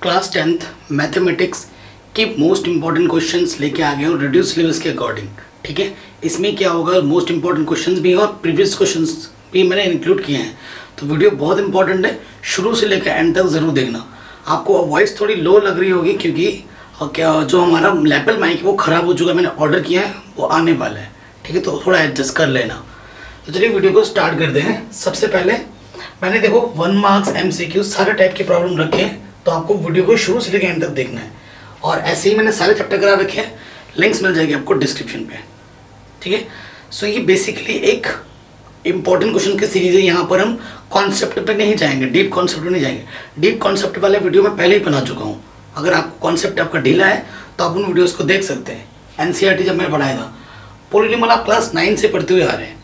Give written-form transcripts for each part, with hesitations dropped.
Class 10th mathematics की most important questions लेके आ गए हूँ रिड्यूस सिलेबस के अकॉर्डिंग। ठीक है, इसमें क्या होगा, मोस्ट इंपॉर्टेंट क्वेश्चंस भी हैं और प्रीवियस क्वेश्चंस भी मैंने इंक्लूड किए हैं। तो वीडियो बहुत इंपॉर्टेंट है, शुरू से लेकर एंड तक ज़रूर देखना। आपको वॉइस थोड़ी लो लग रही होगी क्योंकि क्या जो हमारा लैपल माइक है वो ख़राब हो चुका है, मैंने ऑर्डर किया है, वो आने वाला है। ठीक है, तो थोड़ा एडजस्ट कर लेना। तो चलिए वीडियो को स्टार्ट करते हैं। सबसे पहले मैंने देखो 1 मार्क्स MCQ सारे टाइप के प्रॉब्लम रखे हैं, तो आपको वीडियो को शुरू से लेकर एंड तक देखना है। और ऐसे ही मैंने सारे चैप्टर करा रखे हैं, लिंक्स मिल जाएगी आपको डिस्क्रिप्शन पे। ठीक है, सो ये बेसिकली एक इंपॉर्टेंट क्वेश्चन की सीरीज है। यहाँ पर हम कॉन्सेप्ट पे नहीं जाएंगे, डीप कॉन्सेप्ट पे नहीं जाएंगे। डीप कॉन्सेप्ट वाले वीडियो में पहले ही बना चुका हूँ। अगर आपको कॉन्सेप्ट आपका ढीला है तो आप उन वीडियोस को देख सकते हैं। NCERT जब मैं पढ़ाया था, पॉलिनोमियल आप क्लास 9 से पढ़ते हुए आ रहे हैं,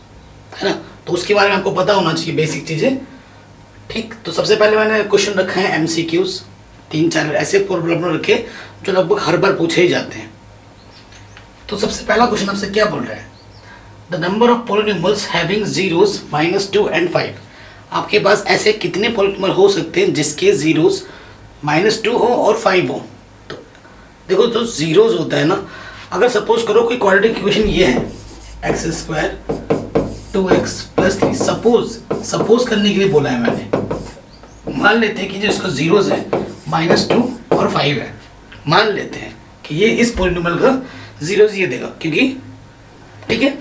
है ना, तो उसके बारे में आपको पता होना चाहिए बेसिक चीज़ें। ठीक, तो सबसे पहले मैंने क्वेश्चन रखा है MCQs, 3-4 ऐसे प्रॉब्लम रखे जो लगभग हर बार पूछे ही जाते हैं। तो सबसे पहला क्वेश्चन आपसे क्या बोल रहा है, the number of polynomials having zeros -2 and 5। आपके पास ऐसे कितने पॉलिनोमियल हो सकते हैं जिसके जीरोस -2 हो और 5 हो। तो देखो जो जीरोस होता है ना, अगर सपोज करो कोई क्वाड्रेटिक इक्वेशन ये है x² 2x + 3, सपोज करने के लिए बोला है मैंने। मान लेते हैं कि जो इसका जीरोस है -2 और 5 है, मान लेते हैं कि ये इस पॉलिनोमियल का जीरोस ये देगा, क्योंकि ठीक है।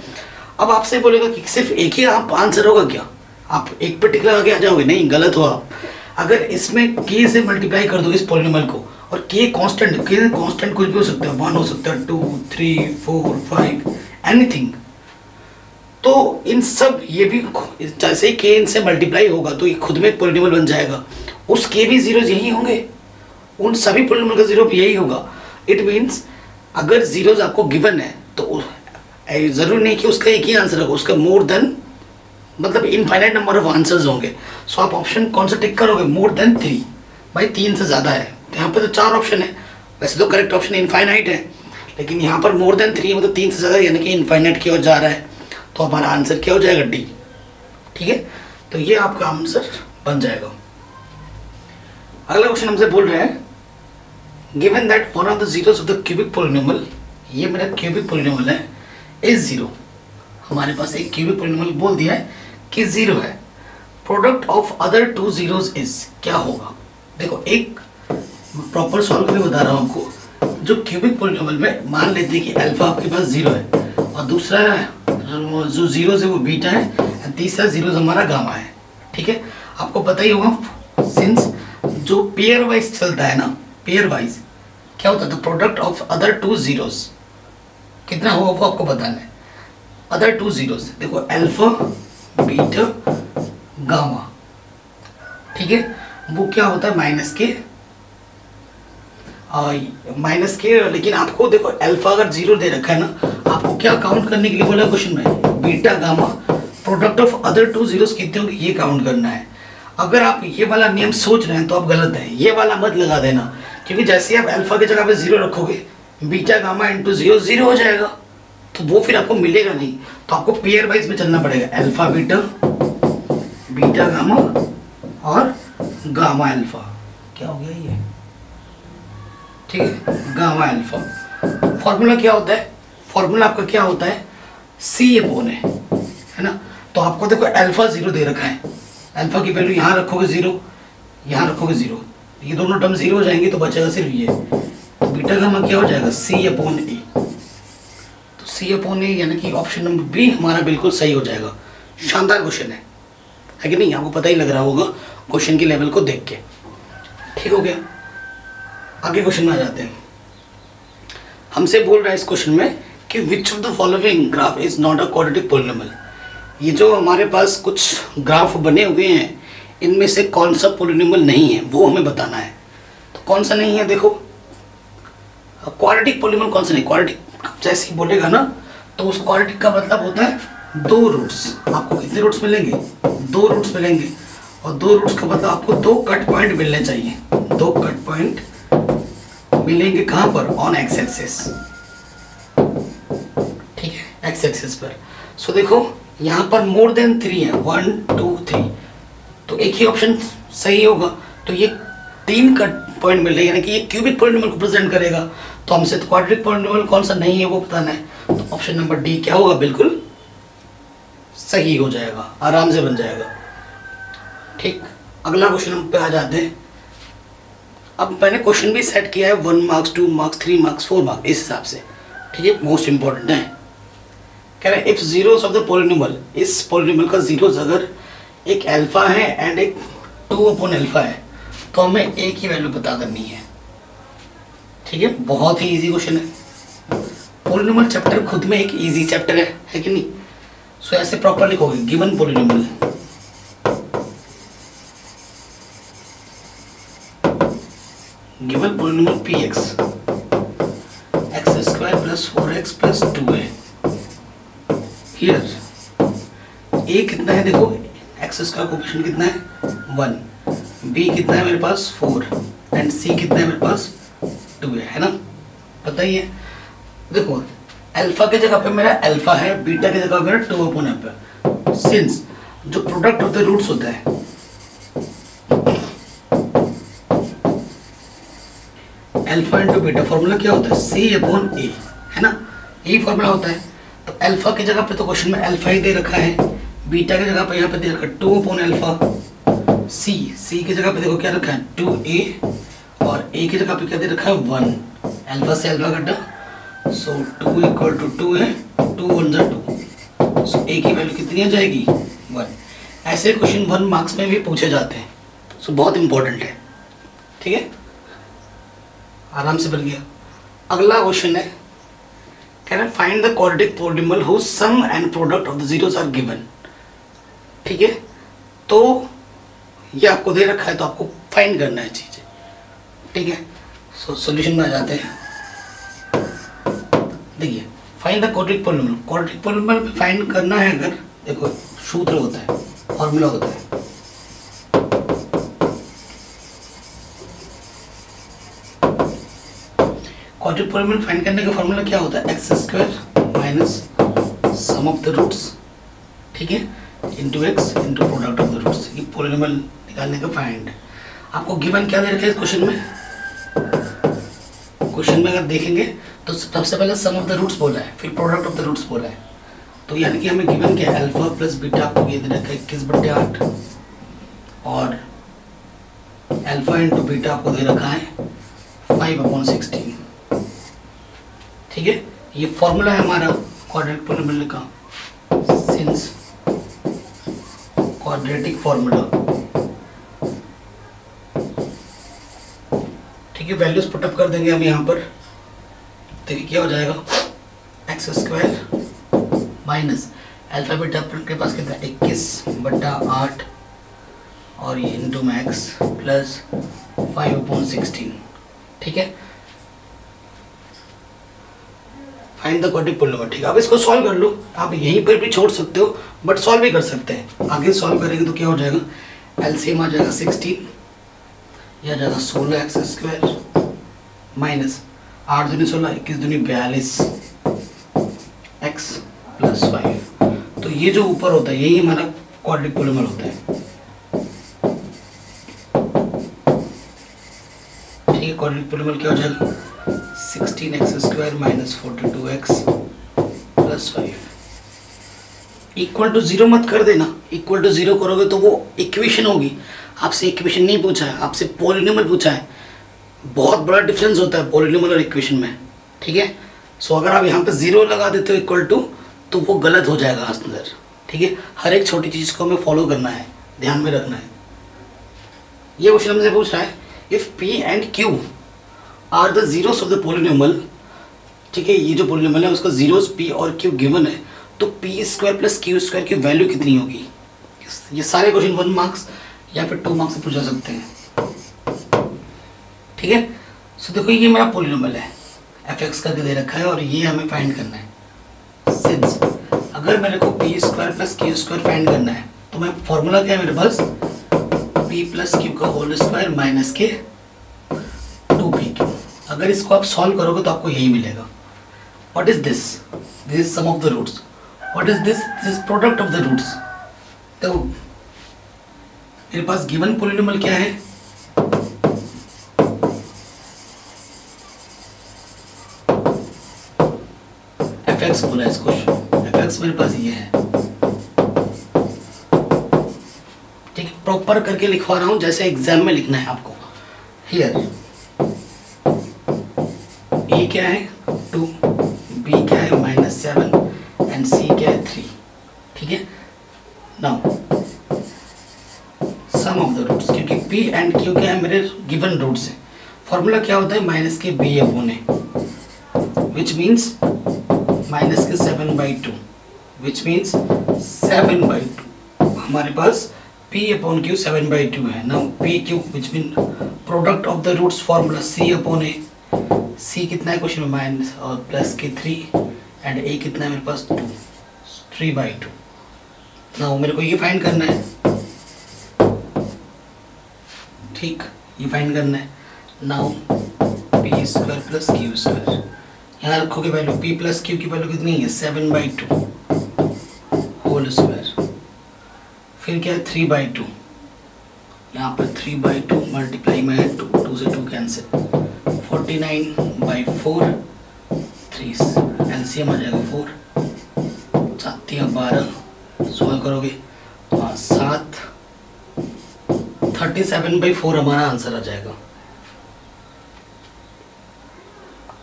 अब आपसे बोलेगा कि सिर्फ एक ही आप आंसर होगा क्या, आप एक पे टिक लगा के आ जाओगे? नहीं, गलत हो आप। अगर इसमें k से मल्टीप्लाई कर दो इस पॉलिनोमियल को, और k कांस्टेंट कुछ भी हो सकता है, 1 हो सकता है, 2, 3, 4, 5, एनीथिंग। तो इन सब ये भी जैसे ही k इनसे मल्टीप्लाई होगा तो ये खुद में एक पॉलिनोमियल बन जाएगा। उस के भी जीरोस यही होंगे, उन सभी पॉलिनोमियल का जीरो भी यही होगा। इट मीन्स अगर जीरोस आपको गिवन है तो जरूरी नहीं कि उसका एक ही आंसर होगा, उसका मोर देन मतलब इनफाइनाइट नंबर ऑफ आंसर्स होंगे। सो आप ऑप्शन कौन सा टिक करोगे? More than 3। भाई 3 से ज़्यादा है, तो यहाँ पे तो 4 ऑप्शन है। वैसे तो करेक्ट ऑप्शन इनफाइनाइट है, लेकिन यहाँ पर मोर देन 3 मतलब 3 से ज़्यादा, यानी कि इनफाइनाइट की ओर जा रहा है, तो हमारा आंसर क्या हो जाएगा? D। ठीक है, तो ये आपका आंसर बन जाएगा। अगला क्वेश्चन हमसे बोल रहे हैं, given that one of the zeros of the cubic polynomial, ये मेरा क्यूबिक पॉलिनोमियल है, इज 0। हमारे पास एक क्यूबिक पॉलिनोमियल बोल दिया है कि 0 है। Product of other 2 zeros is, क्या होगा? देखो एक प्रॉपर सॉल्व करके बता रहा हूँ आपको। जो क्यूबिक पॉलिनोमियल में मान लेते हैं कि अल्फा आपके पास 0 है, और दूसरा जो जीरोस है वो बीटा है, और तीसरा जीरोस हमारा गामा है। ठीक है, आपको पता ही होगा सिंस जो पेयर वाइज चलता है ना, पेयर वाइज क्या होता है, the product of other 2 zeros कितना होगा वो आपको बताना है। अदर 2 जीरोस देखो अल्फा बीटा गामा, ठीक है, वो क्या होता है माइनस के। लेकिन आपको देखो अल्फा अगर 0 दे रखा है ना, आपको क्या काउंट करने के लिए बोला क्वेश्चन में? Beta gamma product of other 2 zeros कितने होंगे ये काउंट करना है। अगर आप ये वाला नियम सोच रहे हैं तो आप गलत हैं, ये वाला मत लगा देना, क्योंकि जैसे आप अल्फा की जगह पे 0 रखोगे, बीटा गामा इंटू 0 0 हो जाएगा, तो वो फिर आपको मिलेगा नहीं। तो आपको पेयर वाइज में चलना पड़ेगा, अल्फा बीटा, बीटा गामा और गामा अल्फा। क्या हो गया ये? ठीक है, गामा अल्फा। फॉर्मूला क्या होता है? फॉर्मूला आपका क्या होता है? C/A है ना। तो आपको देखो अल्फा 0 दे रखा है, अल्फा की वैल्यू यहाँ रखोगे 0, यहाँ रखोगे 0, ये दोनों टर्म 0 हो जाएंगे, तो बचेगा सिर्फ ये। तो बीटा गामा क्या हो जाएगा? C/A। तो C/A यानी कि ऑप्शन नंबर बी हमारा बिल्कुल सही हो जाएगा। शानदार क्वेश्चन है कि नहीं? आपको पता ही लग रहा होगा क्वेश्चन के लेवल को देख के। ठीक हो गया, आगे क्वेश्चन में आ जाते हैं। हमसे बोल रहा है इस क्वेश्चन में कि which of the following graph is not a quadratic polynomial. ये जो हमारे पास कुछ ग्राफ बने हुए हैं, इनमें से कौन सा पॉलिनोमियल नहीं है वो हमें बताना है। तो कौन सा नहीं है? देखो क्वाड्रेटिक पॉलिनोमियल कौन सा नहीं। क्वाड्रेटिक जैसे ही बोलेगा ना, तो उस क्वाड्रेटिक का मतलब होता है 2 रूट्स। आपको कितने रूट्स मिलेंगे? 2 रूट्स मिलेंगे, और 2 रूट्स का मतलब आपको 2 कट पॉइंट मिलने चाहिए। 2 कट पॉइंट मिलेंगे कहाँ पर? On x axis. ठीक है, एक्स एक्सिस पर। सो देखो यहाँ पर मोर देन 3 है, 1 2 3, तो एक ही ऑप्शन सही होगा। तो ये 3 कट पॉइंट मिल रहे हैं, यानी कि ये क्यूबिक पॉलिनोमियल को प्रेजेंट करेगा। तो हमसे क्वाड्रेटिक पॉलिनोमियल कौन सा नहीं है वो बताना है। तो ऑप्शन नंबर डी क्या होगा, बिल्कुल सही हो जाएगा, आराम से बन जाएगा। ठीक, अगला क्वेश्चन हम पे आ जाते हैं। अब मैंने क्वेश्चन भी सेट किया है 1 मार्क्स 2 मार्क्स 3 मार्क्स 4 मार्क्स इस हिसाब से, ठीक है, मोस्ट इंपॉर्टेंट है। कह रहे हैं if zeros of the polynomial, इस पॉलिनोमियल का जीरोस अगर एक अल्फा है एंड एक 2/अल्फा है तो हमें ए की वैल्यू पता करनी है। ठीक है, बहुत ही इजी क्वेश्चन है। पॉलिनोमियल चैप्टर खुद में एक इजी चैप्टर है कि नहीं। सो ऐसे प्रॉपर लिखोगे, given polynomial, given polynomial px x² + 4x + 2a। Here a कितना है, देखो x का कोएफिशिएंट कितना है 1, b कितना है मेरे पास 4 एंड c कितना है मेरे पास 2 है ना, पता ही है। देखो अल्फा के जगह पे मेरा अल्फा है, बीटा के जगह पे मेरा 2/f। सिंस जो प्रोडक्ट ऑफ द रूट्स होता है, अल्फा इंटू बीटा फॉर्मूला क्या होता है c/a, है ना, यही फॉर्मूला होता है। तो अल्फा की जगह पे तो क्वेश्चन में अल्फा ही दे रखा है, बीटा की जगह पे यहाँ पे दे रखा है 2/अल्फा, c की जगह पे देखो क्या रखा है 2a और a की जगह पे क्या दे रखा है 1, अल्फा से अल्फा कटा, सो 2 = 2 है, 2 1 जा 2, सो a की वैल्यू कितनी आ जाएगी 1। ऐसे क्वेश्चन 1 मार्क्स में भी पूछे जाते हैं, सो बहुत इंपॉर्टेंट है। ठीक है, आराम से बन गया। अगला क्वेश्चन है, कह रहे हैं find the quadratic polynomial whose sum and product of the zeros are given. ठीक है, तो ये आपको दे रखा है तो आपको फाइंड करना है चीजें। ठीक है, सो सॉल्यूशन में आ जाते हैं। देखिए find the quadratic polynomial, quadratic polynomial में फाइंड करना है अगर, देखो सूत्र होता है, फॉर्मूला होता है, क्वाड्रेटिक पॉलिनोमियल फाइंड करने का फॉर्मूला क्या होता है x² - some of the roots, ठीक है, into x into product of the roots. ये पॉलिनोमियल निकालने का फाइंड। आपको गिवन क्या दे रखा है इस क्वेश्चन में, क्वेश्चन में अगर देखेंगे तो सबसे पहले सम ऑफ द रूट्स बोला है, फिर प्रोडक्ट ऑफ द रूट्स बोला है। तो यानी कि हमें गिवन क्या है अल्फा प्लस बीटा आपको ये दे रखा है 21/8 और अल्फा इंटू बीटा आपको दे रखा है 5/16। ठीक है, ये फॉर्मूला है हमारा क्वाड्रेटिक पॉलिनोमियल का, सिंस क्वाड्रेटिक फॉर्मूला। ठीक है, वैल्यूज पुटअप कर देंगे हम यहाँ पर। देखिए क्या हो जाएगा x² माइनस अल्फा बीटा के पास कितना 21/8 और ये इंटू में x प्लस 5/16। ठीक है, फाइंड द क्वाड्रेटिक पॉलिनोमियल। ठीक है, अब इसको सॉल्व कर लो, आप यहीं पर भी छोड़ सकते हो बट सॉल्व भी कर सकते हैं। आगे सॉल्व करेंगे तो क्या हो जाएगा, एलसीएम आ जाएगा 16, यह आ जाएगा 16x² माइनस 8 दूनी 16, 21 दूनी 42 x प्लस 5। तो ये जो ऊपर होता है यही हमारा क्वाड्रेटिक पॉलिनोमियल होता है। ठीक है, क्वाड्रेटिक पॉलिनोमियल क्या हो जाएगा 16x² minus 42x plus 5 equal to 0 मत कर देना। इक्वल टू 0 करोगे तो वो इक्वेशन होगी। आपसे इक्वेशन नहीं पूछा है, आपसे पॉलिनोमियल पूछा है। बहुत बड़ा डिफरेंस होता है पॉलिनोमियल और इक्वेशन में। ठीक है, सो अगर आप यहाँ पे 0 लगा देते हो इक्वल टू तो वो गलत हो जाएगा आंसर। ठीक है, हर एक छोटी चीज़ को हमें फॉलो करना है, ध्यान में रखना है। ये क्वेश्चन हमसे पूछ रहा है if P and Q are the zeros of the polynomial. ठीक है, ये जो पॉलिनोमियल है उसका जीरोस P और Q गिवन है, तो p² प्लस q² की वैल्यू कितनी होगी। ये सारे क्वेश्चन 1 मार्क्स या फिर 2 मार्क्स से पूछा सकते हैं। ठीक है, सो देखो ये मेरा पॉलिनोमियल है, fx करके दे रखा है और ये हमें फाइंड करना है। सिंस अगर मेरे को p² प्लस q² फाइंड करना है तो मैं फॉर्मूला क्या है मेरे पास p प्लस q का होल स्क्वायर माइनस के 2pq। अगर इसको आप सॉल्व करोगे तो आपको यही मिलेगा। What is this, this is sum of the roots. What is this, this is product of the roots. तो मेरे पास गिवन पॉलिनोमियल क्या है एफ एक्स बोला इसको, एफ एक्स मेरे पास ये है, ठीक है। प्रॉपर करके लिखवा रहा हूँ जैसे एग्जाम में लिखना है आपको। हियर ए क्या है 2, बी क्या है -7 एंड सी क्या है 3, ठीक है। Now sum of the roots, क्योंकि पी एंड क्यू क्या है मेरे गिवन रूट्स है। फॉर्मूला क्या होता है -b/a, which means -7/2, which means 7/2। हमारे पास p/q 7/2 है। Now pq which mean product of the roots formula c/a। c कितना है क्वेश्चन में माइनस और प्लस के 3 एंड a कितना है मेरे पास 2, 3/2। नाउ मेरे को ये फाइंड करना है, ठीक, ये फाइंड करना है। नाउ p² प्लस q², यहाँ रखोगे वैल्यू p प्लस q की वैल्यू कितनी है 7/2 होल स्क्वायर, फिर क्या है 3/2, यहाँ पर 3/2 मल्टीप्लाई में है 2 से 2 कैंसिल, 49/4, 3 एलसीएम आ जाएगा 4, 7 या 12 सॉल्व करोगे 7, 37/4 हमारा आंसर आ जाएगा,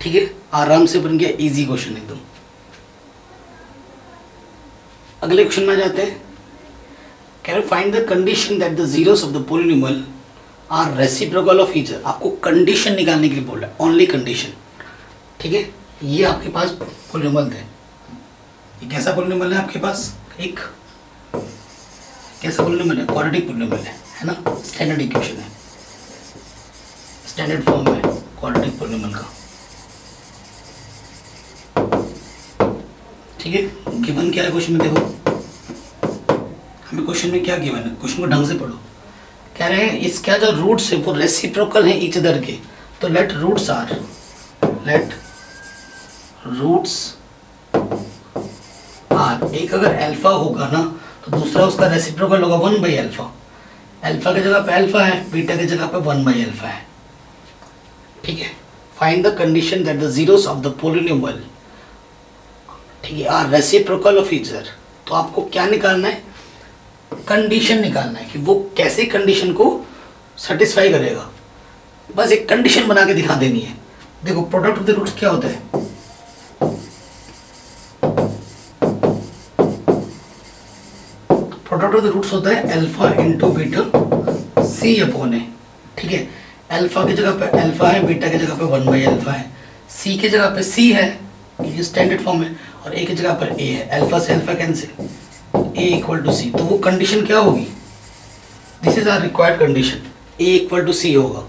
ठीक है। आराम से बन गया, इजी क्वेश्चन एकदम। अगले क्वेश्चन में आ जाते हैं। Can you find the condition that the zeros of the polynomial are reciprocal of each other. आपको कंडीशन निकालने के लिए बोल रहा है, ओनली कंडीशन, ठीक है। ये आपके पास पॉलिनोमियल थे, ये कैसा पॉलिनोमियल है आपके पास, एक कैसा पॉलिनोमियल है, क्वाड्रेटिक पॉलिनोमियल है ना, स्टैंडर्ड इक्वेशन है, स्टैंडर्ड फॉर्म है क्वाड्रेटिक पॉलिनोमियल का, ठीक है। गिवन क्या है क्वेश्चन में, देखो हमें क्वेश्चन में क्या गिवन है, क्वेश्चन को ढंग से पढ़ो। कह रहे हैं इसका जो रूट्स है वो रेसिप्रोकल है ईच अदर के, तो लेट रूट्स आर, एक अगर अल्फा होगा ना तो दूसरा उसका रेसिप्रोकल होगा 1/अल्फा। अल्फा की जगह पे अल्फा है, बीटा की जगह पे 1/अल्फा है, ठीक है। Find the condition that the zeros of the polynomial, ठीक है, are reciprocal of each other. तो आपको क्या निकालना है, कंडीशन निकालना है कि वो कैसे कंडीशन को सेटिस्फाई करेगा, बस एक कंडीशन बना के दिखा देनी है। देखो प्रोडक्ट ऑफ द रूट्स क्या होता है, प्रोडक्ट ऑफ द रूट्स होता है अल्फा इंटू बीटा c/a, ठीक है। अल्फा की जगह पे अल्फा है, बीटा की जगह पे 1/अल्फा है, c की जगह पे c है, ये स्टैंडर्ड फॉर्म है, और a की जगह पर a है, अल्फा से अल्फा कैंसिल, a = c। तो वो कंडीशन क्या होगी, this is our required condition, a = c होगा,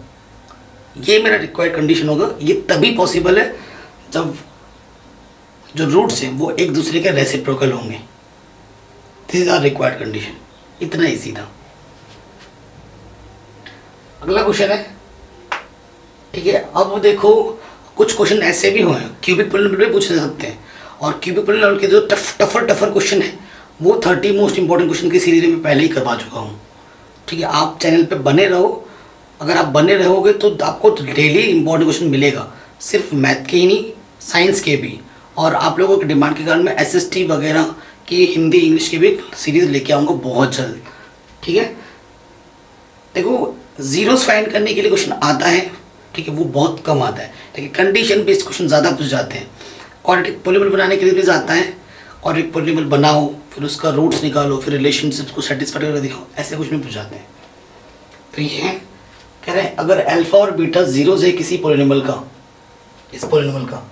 ये मेरा रिक्वायर्ड कंडीशन होगा। ये तभी पॉसिबल है जब जो रूट्स हैं वो एक दूसरे के रेसिप्रोकल होंगे, this is our required condition. इतना इजी था। अगला क्वेश्चन है, ठीक है। अब देखो कुछ क्वेश्चन ऐसे भी हुए हैं क्यूबिक पॉलिनोमियल में पूछ सकते हैं, और क्यूबिक पॉलिनोमियल के जो टफर क्वेश्चन है वो 30 मोस्ट इंपॉर्टेंट क्वेश्चन की सीरीज में पहले ही करवा चुका हूँ, ठीक है। आप चैनल पे बने रहो, अगर आप बने रहोगे तो आपको डेली इंपॉर्टेंट क्वेश्चन मिलेगा, सिर्फ मैथ के ही नहीं साइंस के भी, और आप लोगों की डिमांड के कारण मैं SST वगैरह की हिंदी इंग्लिश की भी सीरीज लेके आऊँगा बहुत जल्द, ठीक है। देखो जीरोस फाइंड करने के लिए क्वेश्चन आता है, ठीक है, वो बहुत कम आता है, लेकिन कंडीशन बेस्ड क्वेश्चन ज़्यादा पूछ जाते हैं। क्वाड्रेटिक पॉलिनोमियल बनाने के लिए भी आता है, क्वाड्रेटिक पॉलिनोमियल बनाओ, फिर उसका रूट्स निकालो, फिर रिलेशनशिप्स को सेटिस्फाई करके दिखाओ, ऐसे कुछ में पूछ जाते हैं। तो ये है, कह रहे हैं अगर अल्फा और बीटा जीरोस है किसी पॉलिनोमियल का, इस पॉलिनोमियल का,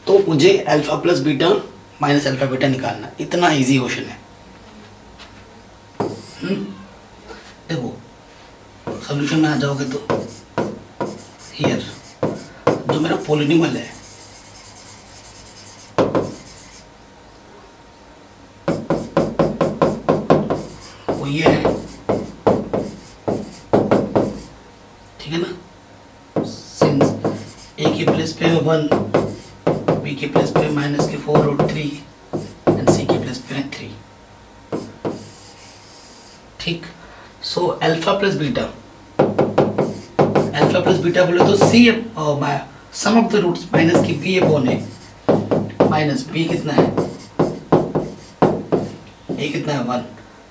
तो मुझे alpha plus beta minus alpha beta निकालना। इतना इजी क्वेश्चन है। देखो सॉल्यूशन में आ जाओगे तो हियर जो मेरा पॉलिनोमियल है वो ये है, ठीक है ना। सिंस a के प्लेस पे 1, b के प्लेस पे -4√3 एंड c के प्लेस पे 3, ठीक। सो अल्फा प्लस बीटा बोले तो c sum of the roots minus की b/a माइनस बी कितना है, ए कितना है 1,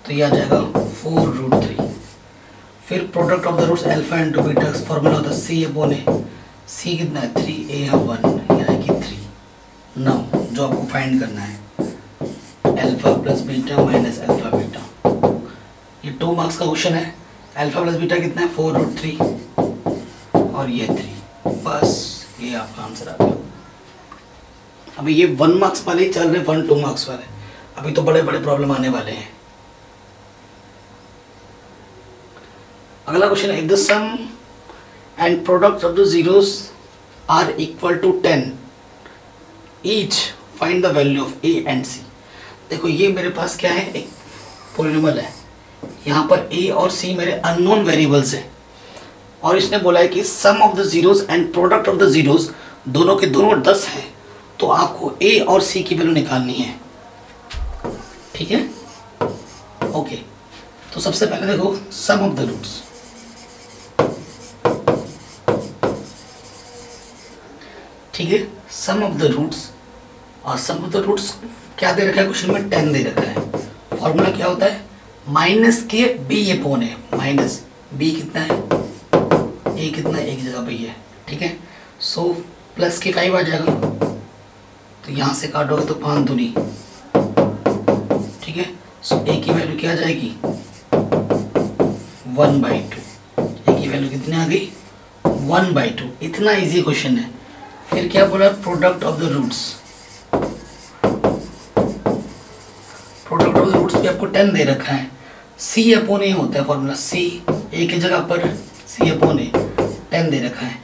तो ये आ जाएगा 4√3। फिर product of the roots alpha into beta formula होता है सी अपॉन ए, सी कितना है 3, ए है 1, यानी कि 3। नाउ जो आपको फाइंड करना है alpha plus beta minus alpha beta, ये 2 मार्क्स का क्वेश्चन है। अल्फा प्लस बीटा कितना है 4√3 और ये 3, बस ये आपका आंसर आ गया। अभी ये 1 मार्क्स वाले ही चल रहे हैं, 1-2 मार्क्स वाले, अभी तो बड़े बड़े प्रॉब्लम आने वाले हैं। अगला क्वेश्चन है, if the sum and product of the zeros are equal to 10 each find the value of a and c. देखो ये मेरे पास क्या है, एक पॉलिनोमियल है, यहाँ पर ए और सी मेरे अननोन वेरिएबल्स हैं, और इसने बोला है कि sum of the zeros and product of the zeros दोनों के दोनों 10 हैं, तो आपको ए और सी की वैल्यू निकालनी है। ठीक है, ओके। तो सबसे पहले देखो सम ऑफ द रूट्स, ठीक है, सम ऑफ द रूट्स, और सम ऑफ द रूट्स क्या दे रखा है क्वेश्चन में, 10 दे रखा है। फॉर्मूला क्या होता है, माइनस के बी अपॉन है, माइनस बी कितना है, ए कितना है, एक जगह पे है, ठीक है। सो प्लस के 5 आ जाएगा, तो यहाँ से काटोगे तो 5 दूनी, ठीक है। सो ए की वैल्यू क्या आ जाएगी 1/2, ए की वैल्यू कितनी आ गई 1/2। इतना इजी क्वेश्चन है। फिर क्या बोला, product of the roots, product of the roots भी आपको 10 दे रखा है, सी अपॉन ए होता है फॉर्मूला, सी ए की जगह पर सी अपॉन ए 10 दे रखा है,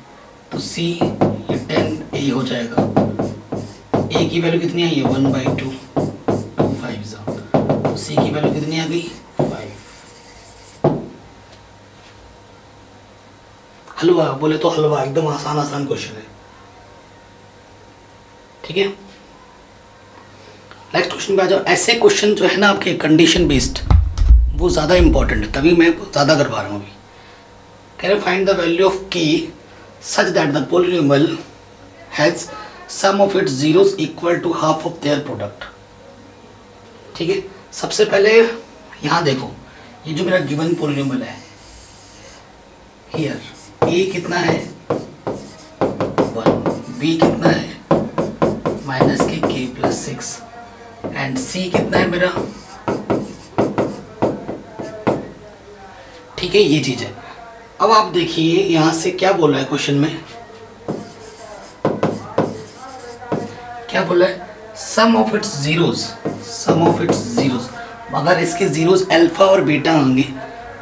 तो सी ये 10 ए हो जाएगा। ए की वैल्यू कितनी आई है 1/2, 2 5 तो सी की वैल्यू कितनी आ गई 5। हलवा बोले तो हलवा, एकदम आसान आसान क्वेश्चन है, ठीक है। नेक्स्ट क्वेश्चन पे आ जाओ। ऐसे क्वेश्चन जो है ना आपके कंडीशन बेस्ड, वो ज़्यादा इंपॉर्टेंट है, तभी मैं ज़्यादा करवा रहा हूँ अभी। कह रहे find the value of k such that the polynomial has sum of its zeros equal to half of their product. ठीक है, सबसे पहले यहाँ देखो, ये जो मेरा गिवन पॉलिनोमियल है, हियर ए कितना है 1, बी कितना है माइनस के k+6 एंड सी कितना है मेरा, ठीक है, ये चीज है। अब आप देखिए यहां से क्या बोल रहा है क्वेश्चन में, क्या बोल रहा है, sum of its zeros, sum of its zeros, अगर इसके जीरोस अल्फा और बीटा होंगे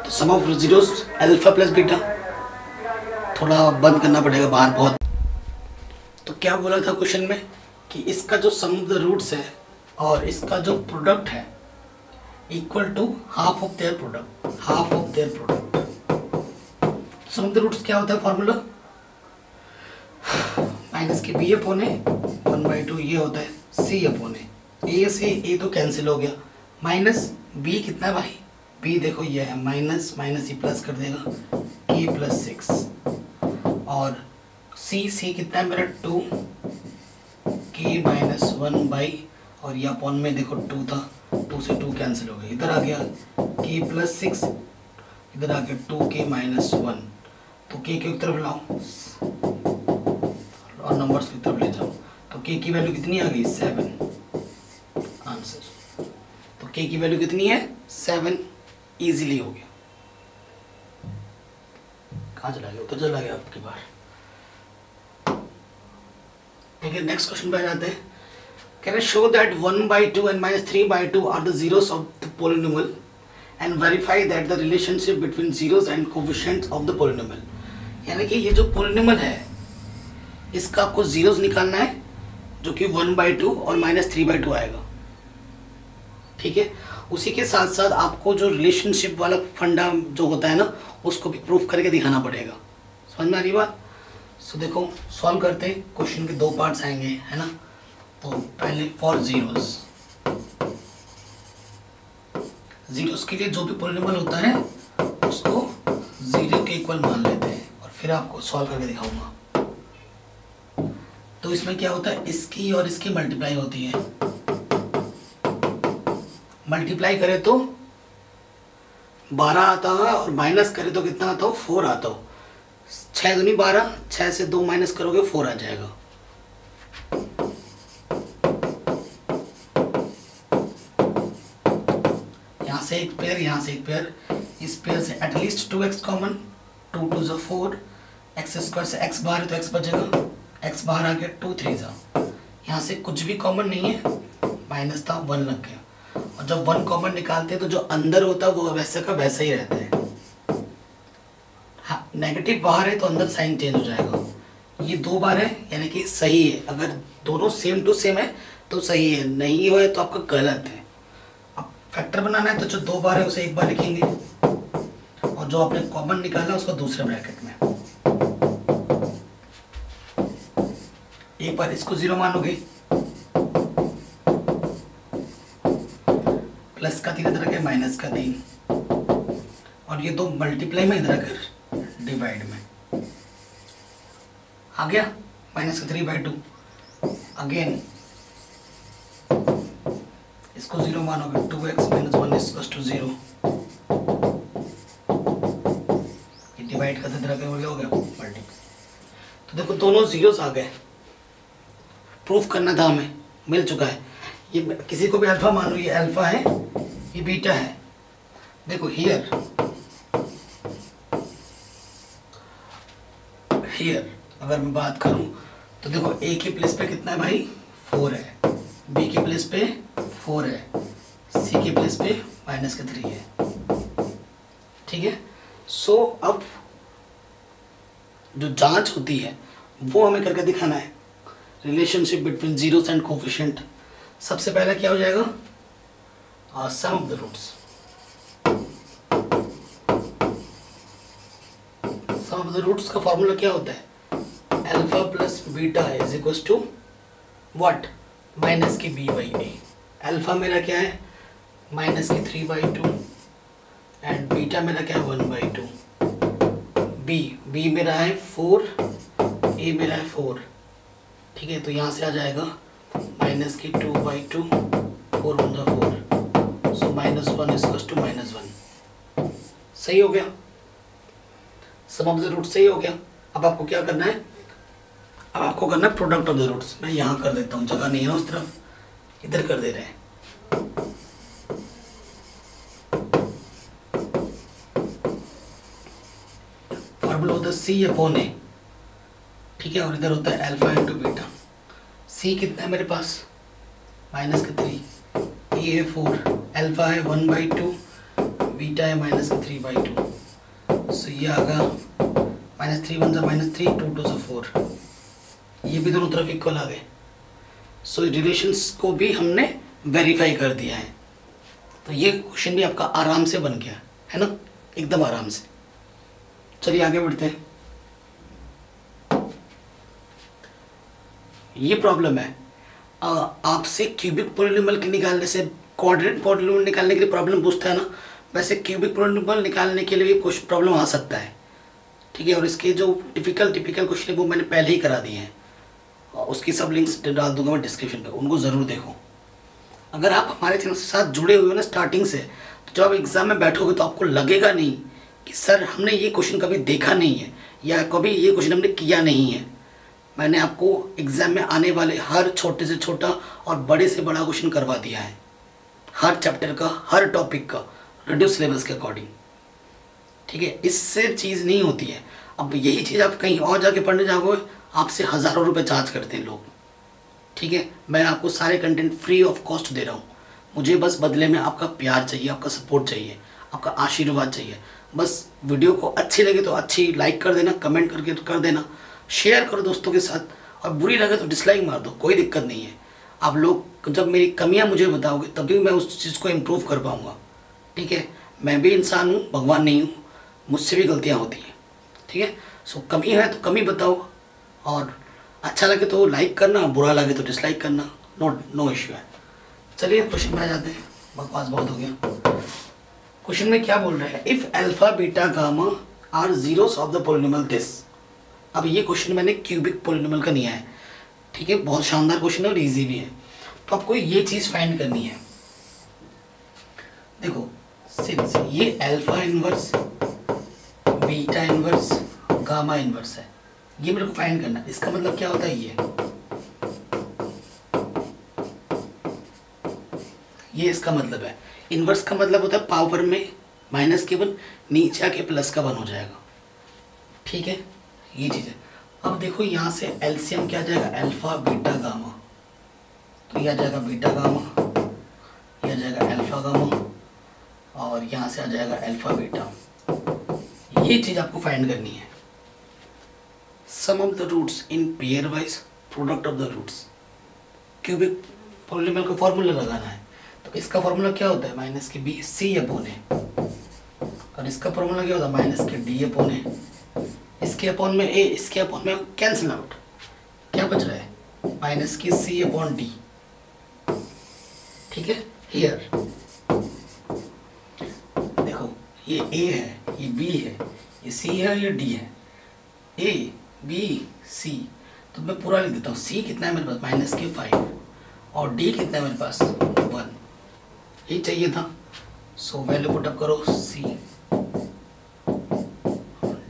तो sum of zeros alpha plus beta, थोड़ा बंद करना पड़ेगा बाहर बहुत। तो क्या बोला था क्वेश्चन में कि इसका जो सम ऑफ द रूट्स है और इसका जो प्रोडक्ट है equal to half of their product, half of their product. Sum of the roots क्या होता है फॉर्मूला, माइनस के बी अपॉन ए 1/2, ये होता है सी अपॉन ए, ए से ए तो कैंसिल हो गया, माइनस बी कितना है भाई, बी देखो ये है माइनस माइनस ये प्लस कर देगा k+6, और सी कितना है मेरा 2, k-1 और ये अपॉन में देखो 2 था, 2 से 2 कैंसिल हो गया, इधर आ गया k+6, इधर आ गया 2k-1, तो k की तरफ लाओ और नंबर्स की तरफ ले जाओ, तो k की वैल्यू कितनी आ गई 7, आंसर। तो k की वैल्यू कितनी है 7, इजीली हो गया। कहाँ चला गया, उधर चला गया आपकी बार, ठीक है। नेक्स्ट क्वेश्चन पे आ जाते हैं। Can show that 1/2 and -3/2 are the zeros of the polynomial and verify that the relationship between zeros and coefficients of the polynomial. यानी कि ये जो पॉलिनोमियल है इसका आपको जीरोस निकालना है, जो कि 1/2 और -3/2 आएगा, ठीक है। उसी के साथ साथ आपको जो रिलेशनशिप वाला फंडा जो होता है ना, उसको भी प्रूफ करके दिखाना पड़ेगा। समझ में आ रही बात। सो देखो सॉल्व करते हैं, क्वेश्चन के 2 पार्ट्स आएंगे, है ना। तो पहले फॉर जीरोस, जीरोस के लिए जो भी पॉलिनोमियल होता है उसको 0 के इक्वल मान लेते हैं और फिर आपको सॉल्व करके दिखाऊंगा। तो इसमें क्या होता है, इसकी और इसकी मल्टीप्लाई होती है, मल्टीप्लाई करें तो 12 आता है और माइनस करें तो कितना आता हो, 4 आता हो। 6 दूनी 12, 6 से 2 माइनस करोगे 4 आ जाएगा। यहाँ से एक पेयर, यहाँ से एक पेयर, इस पेयर से एटलीस्ट 2x कॉमन, 2 2 ज़ा 4, एक्स स्क्वायर से x बाहर है तो x बचेगा, x बाहर आ गया, 2 3 ज़ा, यहाँ से कुछ भी कॉमन नहीं है, माइनस था 1 लग गया। और जब 1 कॉमन निकालते हैं तो जो अंदर होता है वो वैसे का वैसा ही रहता है। हाँ, नेगेटिव बाहर है तो अंदर साइन चेंज हो जाएगा। ये 2 बार है यानी कि सही है, अगर दोनों सेम टू सेम है तो सही है, नहीं हो है तो आपका गलत है। अब फैक्टर बनाना है तो जो 2 बार है उसे एक बार लिखेंगे और जो आपने कॉमन निकाला उसको दूसरे ब्रैकेट में। एक बार इसको 0 मानोगे, प्लस का 3 इधर के माइनस का 3, और ये 2 मल्टीप्लाई में इधर कर डिवाइड में आ गया, माइनस का 3/2। अगेन इसको 0 मानोगे, 2x - 1 = 0, ये डिवाइड करते इधर के हो गया मल्टीप्लाई। तो देखो दोनों जीरोस आ गए, प्रूफ करना था हमें, मिल चुका है। ये किसी को भी अल्फा मान लो, ये अल्फा है, ये बीटा है। देखो हियर अगर मैं बात करूं तो देखो a की प्लेस पे कितना है भाई, 4 है, b की प्लेस पे 4 है, c की प्लेस पे -3 है, ठीक है। सो अब जो जांच होती है वो हमें करके दिखाना है, relationship between zeros and coefficient. सबसे पहला क्या हो जाएगा, sum of the roots. Sum of the roots का फॉर्मूला क्या होता है, alpha plus beta is equal to what, minus की b/a। अल्फा मेरा क्या है, माइनस की 3/2 एंड बीटा मेरा क्या है 1/2। b मेरा है 4, a मेरा है 4, ठीक है। तो यहाँ से आ जाएगा माइनस की 2/2, 4 1 = 4, सो -1 = -1। सही हो गया, सम ऑफ द रूट सही हो गया। अब आपको क्या करना है, अब आपको करना है प्रोडक्ट ऑफ द रूट्स। मैं यहाँ कर देता हूँ, जगह नहीं है उस तरफ, इधर कर दे रहे हैं। फॉर्मूला होता है C/A, ठीक है, और इधर होता है अल्फा इंटू बीटा। C कितना है मेरे पास, -3, A है 4, अल्फा है 1/2, बीटा है -3/2। सो ये आ गया -3 1 = -3, 2 2 = 4, ये भी दोनों तरफ इक्वल आ गए। सो रिलेशंस को भी हमने वेरीफाई कर दिया है। तो ये क्वेश्चन भी आपका आराम से बन गया है ना, एकदम आराम से। चलिए आगे बढ़ते हैं। ये प्रॉब्लम है, आपसे क्यूबिक पॉलिनोमियल के निकालने से क्वाड्रेटिक पॉलिनोमियल निकालने के लिए प्रॉब्लम पूछता है ना, वैसे क्यूबिक पॉलिनोमियल निकालने के लिए भी कुछ प्रॉब्लम आ सकता है, ठीक है। और इसके जो टिपिकल क्वेश्चन है वो मैंने पहले ही करा दिए हैं, और उसकी सब लिंक्स डाल दूंगा मैं डिस्क्रिप्शन पे, उनको ज़रूर देखो। अगर आप हमारे चैनल के साथ जुड़े हुए हो ना स्टार्टिंग से, तो जब आप एग्ज़ाम में बैठोगे तो आपको लगेगा नहीं कि सर हमने ये क्वेश्चन कभी देखा नहीं है या कभी ये क्वेश्चन हमने किया नहीं है। मैंने आपको एग्ज़ाम में आने वाले हर छोटे से छोटा और बड़े से बड़ा क्वेश्चन करवा दिया है, हर चैप्टर का, हर टॉपिक का, रिड्यूस सिलेबस के अकॉर्डिंग, ठीक है। इससे चीज़ नहीं होती है। अब यही चीज़ आप कहीं और जाके पढ़ने जाओगे, आपसे हज़ारों रुपए चार्ज करते हैं लोग, ठीक है। मैं आपको सारे कंटेंट फ्री ऑफ कॉस्ट दे रहा हूँ, मुझे बस बदले में आपका प्यार चाहिए, आपका सपोर्ट चाहिए, आपका आशीर्वाद चाहिए। बस वीडियो को अच्छी लगे तो अच्छी लाइक कर देना, कमेंट करके कर देना, शेयर करो दोस्तों के साथ, और बुरी लगे तो डिसलाइक मार दो, कोई दिक्कत नहीं है। आप लोग जब मेरी कमियां मुझे बताओगे तभी मैं उस चीज़ को इम्प्रूव कर पाऊँगा, ठीक है। मैं भी इंसान हूँ, भगवान नहीं हूँ, मुझसे भी गलतियाँ होती हैं, ठीक है। सो कमी है तो कमी बताओ, और अच्छा लगे तो लाइक करना, बुरा लगे तो डिसलाइक करना, नो इश्यू है। चलिए क्वेश्चन में आ जाते हैं, बकवास बहुत हो गया। क्वेश्चन में क्या बोल रहे हैं, if alpha beta gamma are zeros of the polynomial this. अब ये क्वेश्चन मैंने क्यूबिक पॉलिनोमियल का लिया है, ठीक है, बहुत शानदार क्वेश्चन है और इजी भी है। तो आपको ये चीज़ फाइंड करनी है। देखो सिंस ये alpha inverse, beta inverse, gamma inverse है, ये मेरे को फाइंड करना है। इसका मतलब क्या होता है, ये इसका मतलब है। इनवर्स का मतलब होता है पावर में माइनस के 1, नीचे आके प्लस का 1 हो जाएगा। ठीक है, ये चीज़ है। अब देखो यहाँ से एलसीएम क्या आ जाएगा, अल्फा बीटा गामा, तो ये आ जाएगा बीटा गामा, ये आ जाएगा अल्फा गामा, और यहाँ से आ जाएगा अल्फा बीटा। ये चीज़ आपको फाइंड करनी है। Sum of the roots in pairwise, product of the roots. Cubic polynomial का फॉर्मूला लगाना है, तो इसका फॉर्मूला क्या होता है, माइनस के बी सी अपॉन ए, और इसका फॉर्मूला क्या होता है, माइनस के डी अपॉन ए, इसके अपॉन में ए, इसके अपॉन में कैंसिल आउट, क्या बच रहा है, माइनस की सी अपॉन डी। ठीक है, हियर देखो ये ए है, ये बी है, ये सी है, ये डी है, ए बी सी, तो मैं पूरा लिख देता हूँ। सी कितना है मेरे पास, माइनस के 5, और डी कितना है मेरे पास 1, यही चाहिए था। सो वैल्यू पुट अप करो, सी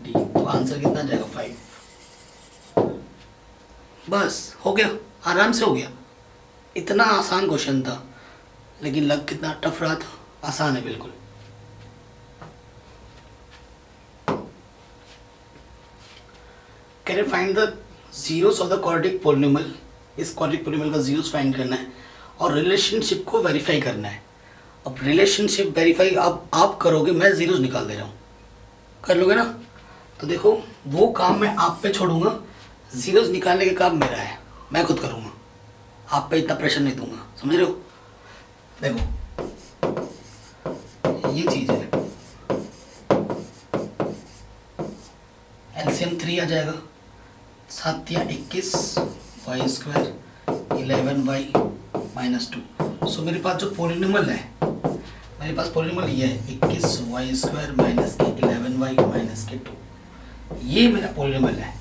डी, तो आंसर कितना आ जाएगा 5। बस हो गया, आराम से हो गया। इतना आसान क्वेश्चन था, लेकिन लग कितना टफ रहा था, आसान है बिल्कुल। Can you find the zeros of the quadratic polynomial. इस क्वाड्रेटिक पॉलिनोमियल का जीरोस फाइंड करना है और रिलेशनशिप को वेरीफाई करना है। अब रिलेशनशिप वेरीफाई अब आप करोगे, मैं जीरोस निकाल दे रहा हूँ, कर लोगे ना। तो देखो वो काम मैं आप पे छोड़ूंगा, जीरोस निकालने का काम मेरा है, मैं खुद करूँगा, आप पे इतना प्रेशर नहीं दूंगा, समझ रहे हो। देखो ये चीज़ है, एलसीएम 3 आ जाएगा, 7 या 21 वाई स्क्वायर 11y माइनस 2। सो मेरे पास जो पॉलिनोमियल है, मेरे पास पॉलिनोमियल ये है 21 वाई स्क्वायर माइनस के 11y माइनस के 2, ये मेरा पॉलिनोमियल है।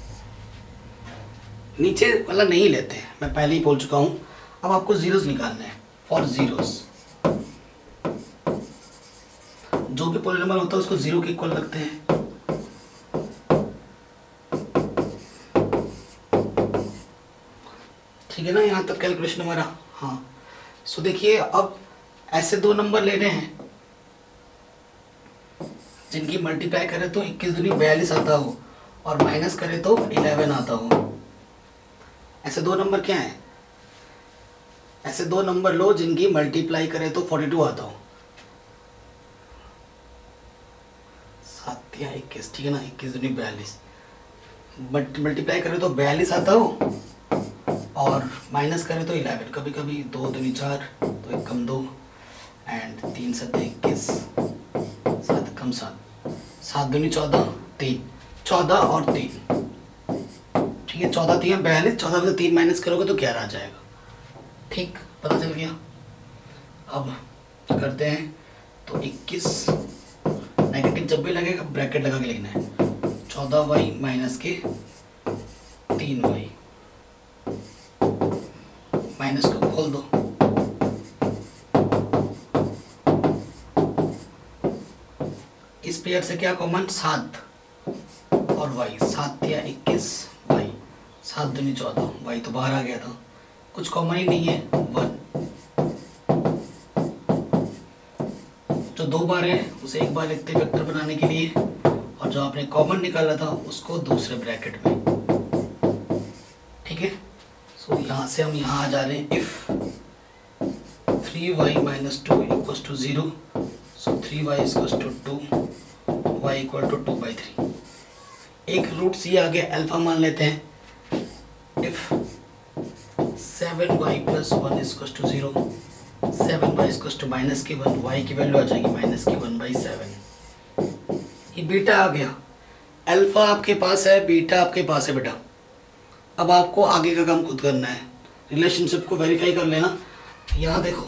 नीचे वाला नहीं लेते हैं, मैं पहले ही बोल चुका हूँ। अब आपको जीरोस निकालना है। फॉर जीरोस, जो भी पॉलिनोमियल होता है उसको जीरो के इक्वल रखते हैं। ठीक है ना, यहाँ तक कैलकुलेशन हमारा। हाँ, सो देखिए अब ऐसे दो नंबर लेने हैं जिनकी मल्टीप्लाई करें तो 21 दूनी 42 आता हो और माइनस करें तो 11 आता हो। ऐसे दो नंबर क्या है, ऐसे दो नंबर लो जिनकी मल्टीप्लाई करें तो 42 आता हो। 7 या 21, ठीक है ना, 21 दूनी 42, मल्टीप्लाई करें तो 42 आता हो और माइनस करें तो 11। कभी कभी 2 दूनी 4, तो 1 कम 2 एंड 3 7 21, 7 कम 7, 7 दूनी 14, 3, 14 और 3, ठीक है, 14 3 42, 14 से 3 माइनस करोगे तो 11 आ जाएगा। ठीक, पता चल गया। अब करते हैं, तो 21 नेगेटिव जब भी लगेगा ब्रैकेट लगा के लिखना है, 14y माइनस के 3y, माइनस को खोल दो, इस पेयर से क्या कॉमन, 7 और y, 7 या 21 y, 7 दूनी 14, y तो बाहर आ गया था, कुछ कॉमन ही नहीं है, 1। जो 2 बार है उसे एक बार लिखते वेक्टर बनाने के लिए, और जो आपने कॉमन निकाला था उसको दूसरे ब्रैकेट में। ठीक है, सो यहाँ से हम यहाँ आ जा रहे हैं। If 3y minus 2 equals to 0, so 3y equals to 2, y equal to 2/3। एक रूट सी आ गया, अल्फा मान लेते हैं। If 7y plus 1 equals to 0, 7y equals to minus के 1, y की वैल्यू आ जाएगी माइनस के 1/7। ये बीटा आ गया, अल्फा आपके पास है, बीटा आपके पास है बेटा। अब आपको आगे का काम खुद करना है, रिलेशनशिप को वेरीफाई कर लेना। यहाँ देखो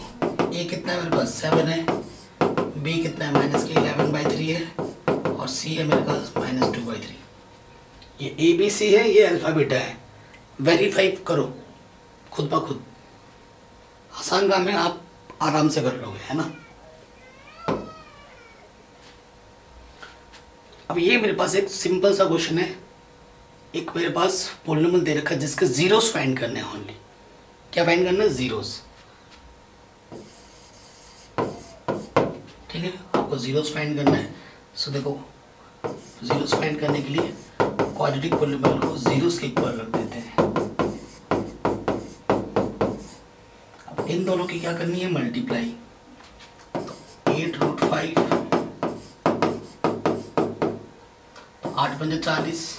a कितना है मेरे पास 7 है, b कितना है माइनस के 11/3 है, और c है मेरे पास माइनस 2/3। ये a b c है, ये अल्फा बीटा है। वेरीफाई करो, खुद ब खुद। आसान काम है, आप आराम से कर लोगे, है ना। अब ये मेरे पास एक सिंपल सा क्वेश्चन है, एक मेरे पास पॉलिनोमियल दे रखा है जिसके जीरोस फाइंड करने हैं ओनली। क्या फाइंड करना है? जीरोस। ठीक है, आपको जीरोस फाइंड करना है। सो देखो, जीरोस फाइंड करने के लिए क्वाड्रेटिक पॉलिनोमियल को जीरोस के इक्वल रख देते हैं। अब इन दोनों की क्या करनी है? मल्टीप्लाई। तो 8√5, 8 पंजे 40,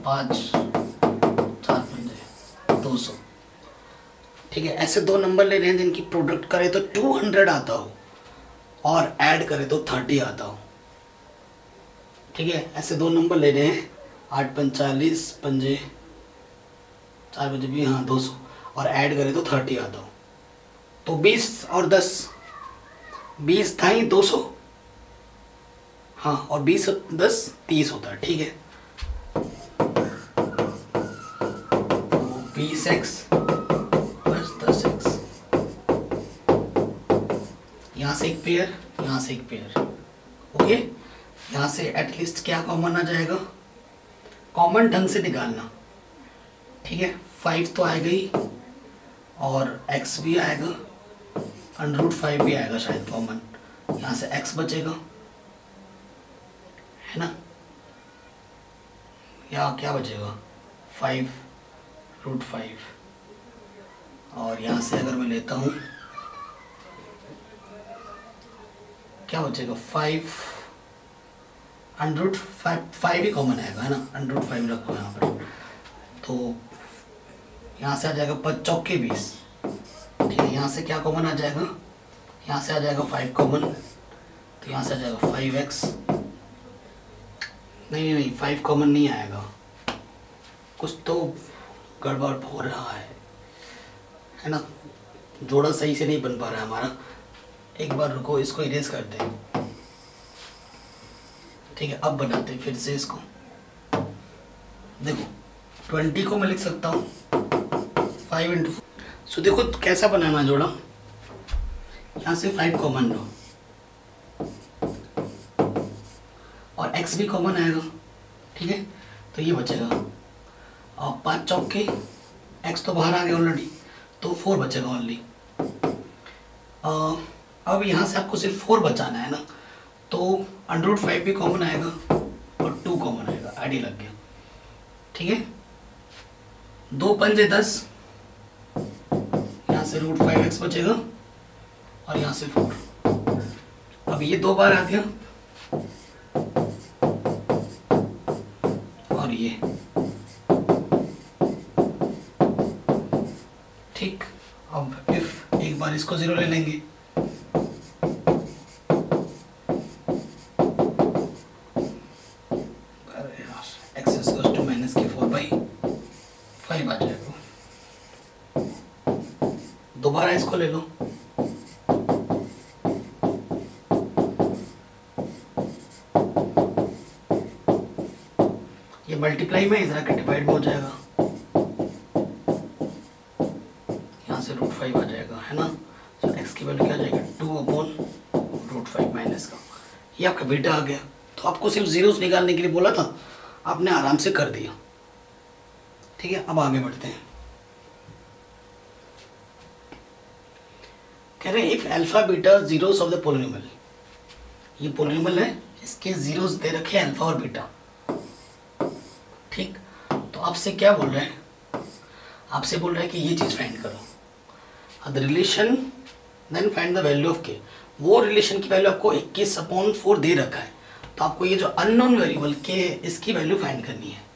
5 4 पंजे 200। ठीक है, ऐसे दो नंबर ले रहे हैं जिनकी प्रोडक्ट करे तो 200 आता हो और ऐड करे तो 30 आता हो। ठीक है, ऐसे दो नंबर ले रहे हैं, 8 पंजे 40, पंजे 4 पंजे भी, हाँ 200, और ऐड करे तो 30 आता हो। तो 20 और 10, 20 था ही 200, हाँ, और 20 और 10 30 होता है। ठीक है, तो 20x प्लस 10x, यहाँ से एक पेयर, यहाँ से एक पेयर। ओके, यहाँ से एटलीस्ट क्या कॉमन आ जाएगा? कॉमन ढंग से निकालना। ठीक है, 5 तो आएगा ही और x भी आएगा, √5 भी आएगा शायद कॉमन। यहाँ से x बचेगा, है ना, या क्या बचेगा? 5√5। और यहाँ से अगर मैं लेता हूँ, क्या बचेगा? 5 ही कॉमन आएगा, है ना, √5 रखो यहाँ पर। तो यहाँ से आ जाएगा 5 चौके 20। ठीक है, यहाँ से क्या कॉमन आ जाएगा? यहाँ से आ जाएगा 5 कॉमन, तो यहाँ से आ जाएगा 5x। नहीं, 5 कॉमन नहीं आएगा, कुछ तो गड़बड़ हो रहा है ना, जोड़ा सही से नहीं बन पा रहा है हमारा। एक बार रुको, इसको इरेज करते हैं। ठीक है, अब बनाते हैं फिर से इसको। देखो 20 को मैं लिख सकता हूँ 5 × 4। सो देखो कैसा बनाना जोड़ा, यहाँ से 5 कॉमन लो और x भी कॉमन आएगा। ठीक है, तो ये बचेगा, और 5 चौके x तो बाहर आ गया ऑलरेडी, तो 4 बचेगा ओनली। अब यहाँ से आपको सिर्फ 4 बचाना है ना, तो √5 भी कॉमन आएगा और 2 कॉमन आएगा, आईडी लग गया। ठीक है, 2 पंजे 10, यहाँ से √5x बचेगा और यहाँ से 4। अब ये 2 बार आ गया और ये, ठीक। अब इफ एक बार इसको 0 ले लेंगे, -4/5 आ जाएगा। दोबारा इसको ले लो, ये मल्टीप्लाई में इधर के डिवाइड में हो जाएगा, यहाँ से √5 आ जाएगा, है ना। तो x की वैल्यू क्या आ जाएगा? 2/√5 माइनस का, ये आपका बीटा आ गया। तो आपको सिर्फ जीरोस निकालने के लिए बोला था, आपने आराम से कर दिया। ठीक है, अब आगे बढ़ते हैं। कह रहे हैं if alpha beta zeros of the polynomial, ये पॉलिनोमियल है, इसके जीरोस दे रखे हैं अल्फा और बीटा। ठीक, तो आपसे क्या बोल रहे हैं? आपसे बोल रहे हैं कि ये चीज फाइंड करो, the relation then find the value of k. वो रिलेशन की वैल्यू आपको 21/4 दे रखा है, तो आपको ये जो अननोन वेरिएबल के है इसकी वैल्यू फाइंड करनी है।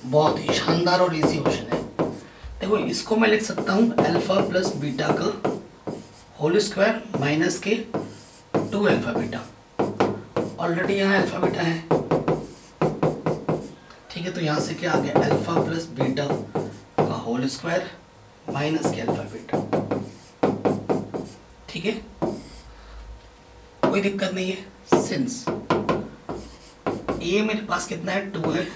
बहुत ही शानदार और इजी क्वेश्चन है। देखो इसको मैं लिख सकता हूँ अल्फा प्लस बीटा का होल स्क्वायर माइनस के 2 अल्फा बीटा। ऑलरेडी यहाँ अल्फा बीटा है, ठीक है, तो यहाँ से क्या आ गया? अल्फा प्लस बीटा का होल स्क्वायर माइनस के अल्फा बीटा। ठीक है, कोई दिक्कत नहीं है। सिंस ये मेरे पास कितना है? 2 है,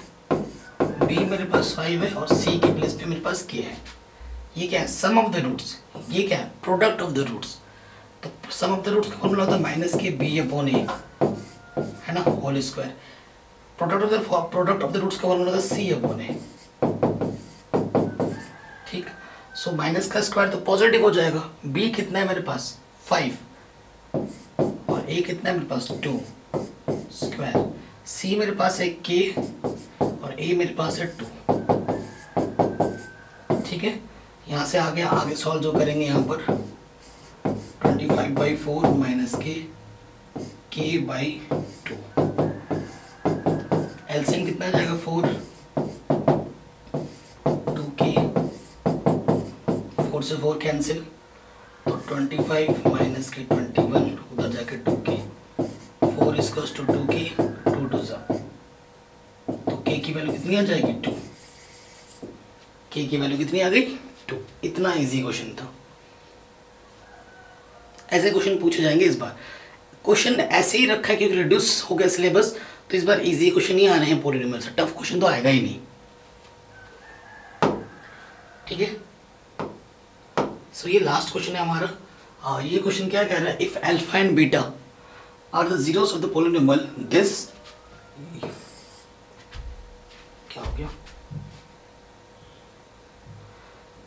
b मेरे पास 5 है और c के प्लेस पे मेरे पास k है। ये क्या है? Sum of the roots. ये क्या है? Product of the roots. तो सम ऑफ द रूट्स का फॉर्मूला होता है माइनस के b अपॉन a, है ना, whole square. Product of the roots का फॉर्मूला होता है c अपॉन a। ठीक, सो माइनस का स्क्वायर तो पॉजिटिव हो जाएगा। b कितना है मेरे पास? 5 और a कितना है मेरे पास? 2 स्क्वायर। c मेरे पास है k और a मेरे पास है 2। ठीक है, यहाँ से आगे सॉल्व जो करेंगे यहाँ पर 25/4 माइनस k बाई 2। एलसीएम कितना आ जाएगा? 4 2k, 4 से 4 कैंसिल, तो 25 माइनस के 21, उधर जाके 2k, 4 इक्वल्स टू 2k, 2 2 जा, तो k की वैल्यू कितनी आ जाएगी? 2। k की वैल्यू कितनी आ गई? 2। इतना इजी क्वेश्चन था। ऐसे क्वेश्चन पूछे जाएंगे इस बार। क्वेश्चन ऐसे ही रखा है क्योंकि रिड्यूस हो गया सिलेबस, तो इस बार इजी क्वेश्चन ही आ रहे हैं पॉलिनोमियल से, टफ क्वेश्चन तो आएगा ही नहीं। ठीक है, सो ये लास्ट क्वेश्चन है हमारा। ये क्वेश्चन क्या कह रहा है? If alpha and beta are the zeros of the polynomial this, क्या हो गया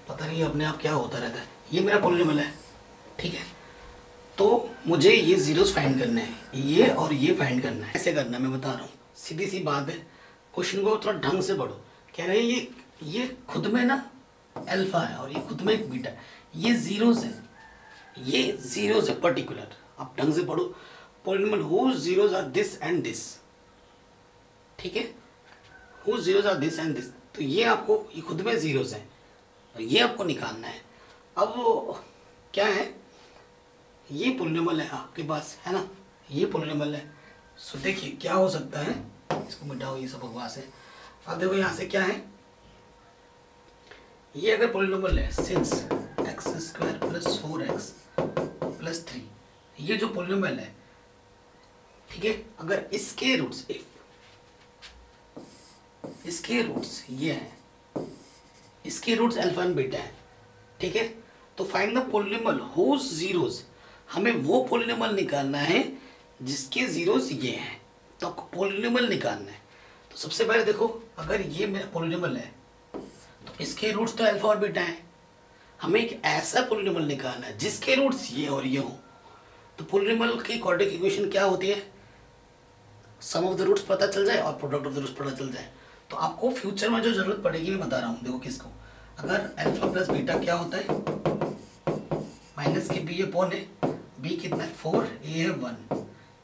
पता नहीं, अपने आप क्या होता रहता है। ये मेरा पॉलिनोमियल है, ठीक है, तो मुझे ये जीरोस फाइंड करने हैं, ये और ये फाइंड करना है। ऐसे करना है, मैं बता रहा हूँ, सीधी सी बात है। क्वेश्चन को थोड़ा ढंग से पढ़ो। कह रहे हैं ये खुद में ना अल्फा है और ये खुद में एक बीटा है, ये जीरोस है, ये जीरोस है पर्टिकुलर। आप ढंग से पढ़ो। Polynomial whose zeros are this and this, ठीक है, whose zeros are this and this, तो ये आपको, ये खुद में जीरोस है, तो ये आपको निकालना है। अब वो क्या है? ये पॉलिनोमियल है आपके पास, है ना, ये पॉलिनोमियल है। सो देखिए क्या हो सकता है, इसको मिटाओ, ये सब बकवास है। अब देखो यहाँ से क्या है, ये अगर पॉलिनोमियल है since x² plus 4x plus 3, ये जो पॉलिनोमियल है, ठीक है, अगर इसके रूट्स, इफ इसके रूट्स ये हैं, इसके रूट्स अल्फा एंड बीटा है, ठीक है, तो find the polynomial whose zeros, हमें वो पॉलिनोमियल निकालना है जिसके जीरोस ये हैं, तो आपको पॉलिनोमियल निकालना है। तो सबसे पहले देखो, अगर ये मेरा पॉलिनोमियल है तो इसके रूट्स तो अल्फा और बीटा है, हमें एक ऐसा पॉलिनोमियल निकालना है जिसके रूट्स ये और ये हो। तो पॉलिनोमियल की क्वाड्रेटिक इक्वेशन क्या होती है? सम ऑफ द रूट्स पता चल जाए और प्रोडक्ट ऑफ द रूट्स पता चल जाए। तो आपको फ्यूचर में जो जरूरत पड़ेगी मैं बता रहा हूँ, देखो किसको, अगर अल्फा प्लस बीटा क्या होता है? माइनस के बी अपॉन है, बी कितना है? 4, ए है 1,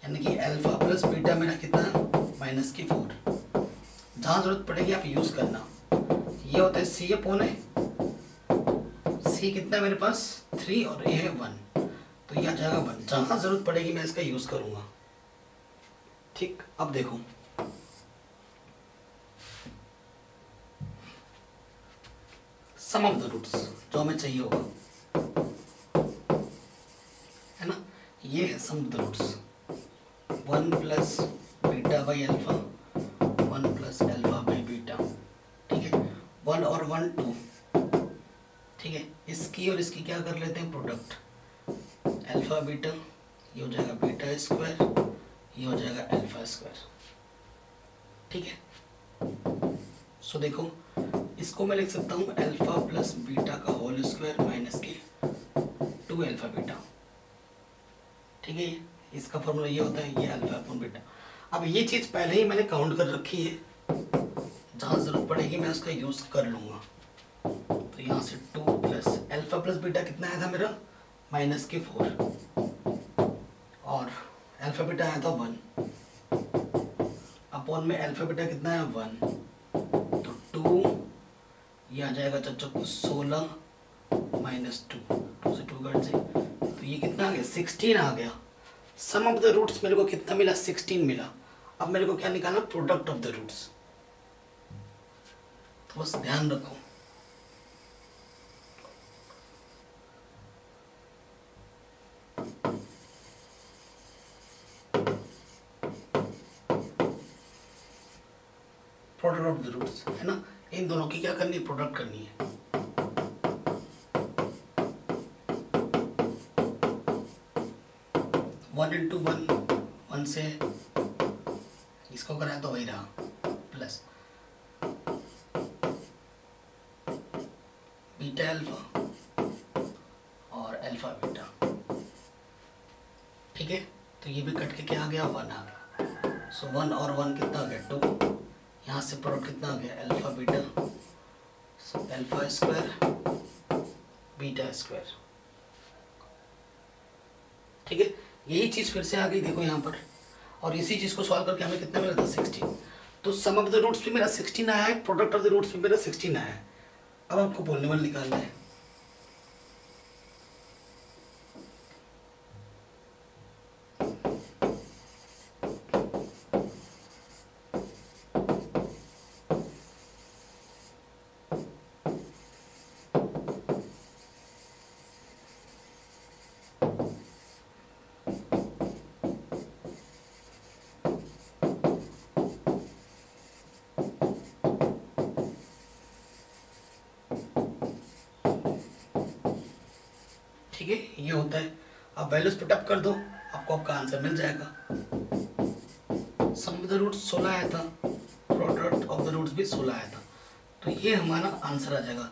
यानी कि अल्फा प्लस बीटा मेरा कितना है? माइनस के 4। जहाँ जरूरत पड़ेगी आप यूज करना। ये होता है सी अपॉन है, सी कितना है मेरे पास? 3 और ए है 1, तो ये आ जाएगा 1। जहाँ जरूरत पड़ेगी मैं इसका यूज करूंगा। ठीक, अब देखो सम ऑफ द रूट्स जो हमें चाहिए होगा, है ना, ये है sum of the roots. 1 plus beta by alpha, 1 plus alpha by beta, ठीक है, 1 और 1 2, ठीक है, इसकी और इसकी क्या कर लेते हैं? प्रोडक्ट, अल्फा बीटा, ये हो जाएगा बीटा स्क्वायर, ये हो जाएगा अल्फा स्क्वायर, ठीक है। सो देखो, इसको मैं लिख सकता हूँ अल्फा प्लस बीटा का होल स्क्वायर माइनस के 2 अल्फा बीटा, ठीक है। इसका फॉर्मूला ये होता है, ये अल्फा अपॉन बीटा। अब ये चीज़ पहले ही मैंने काउंट कर रखी है, जहाँ ज़रूरत पड़ेगी मैं उसका यूज़ कर लूँगा। तो यहाँ से 2 प्लस अल्फा प्लस बीटा कितना आया था मेरा? माइनस के 4, और अल्फा बीटा आया था 1, अपॉन में अल्फा बीटा कितना है? 1, तो 2, ये आ जाएगा चच्चो 16 माइनस 2, 2 से 2 कट से, तो ये कितना आ गया? 16 आ गया। सम ऑफ द रूट्स मेरे को कितना मिला? 16 मिला। अब मेरे को क्या निकालना? Product of the roots. तो बस ध्यान रखो, प्रोडक्ट ऑफ द रूट्स, है ना। इन दोनों की क्या करनी है, प्रोडक्ट करनी है। वन इंटू वन, वन से इसको कराया तो वही रहा, प्लस बीटा अल्फा और अल्फा बीटा, ठीक है। तो ये भी कट के क्या आ गया, वन आ गया। सो वन और वन कितना आ गया, 2। यहाँ से प्रोडक्ट कितना आ गया, alpha beta, so alpha square beta square, ठीक है। यही चीज़ फिर से आ गई, देखो यहाँ पर। और इसी चीज़ को सॉल्व करके हमें कितना मिला था, 16। तो सम ऑफ द रूट्स भी मेरा 16 आया है, प्रोडक्ट ऑफ द रूट्स भी मेरा 16 आया है। अब आपको पॉलिनोमियल निकालना है। ठीक है, ये होता है। अब वैल्यूज पुटअप कर दो, आपको आपका आंसर मिल जाएगा। सम ऑफ द रूट्स 16 आया था, प्रोडक्ट ऑफ द रूट्स भी 16 आया था। तो ये हमारा आंसर आ जाएगा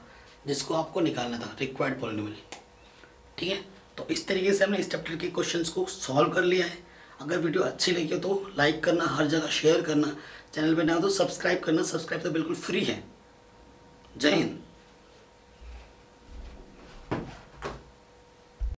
जिसको आपको निकालना था, रिक्वायर्ड पॉलिनोमियल, ठीक है। तो इस तरीके से हमने इस चैप्टर के क्वेश्चंस को सॉल्व कर लिया है। अगर वीडियो अच्छी लगी हो तो लाइक करना, हर जगह शेयर करना, चैनल पे नया हो तो सब्सक्राइब करना। सब्सक्राइब तो बिल्कुल फ्री है। जय हिंद।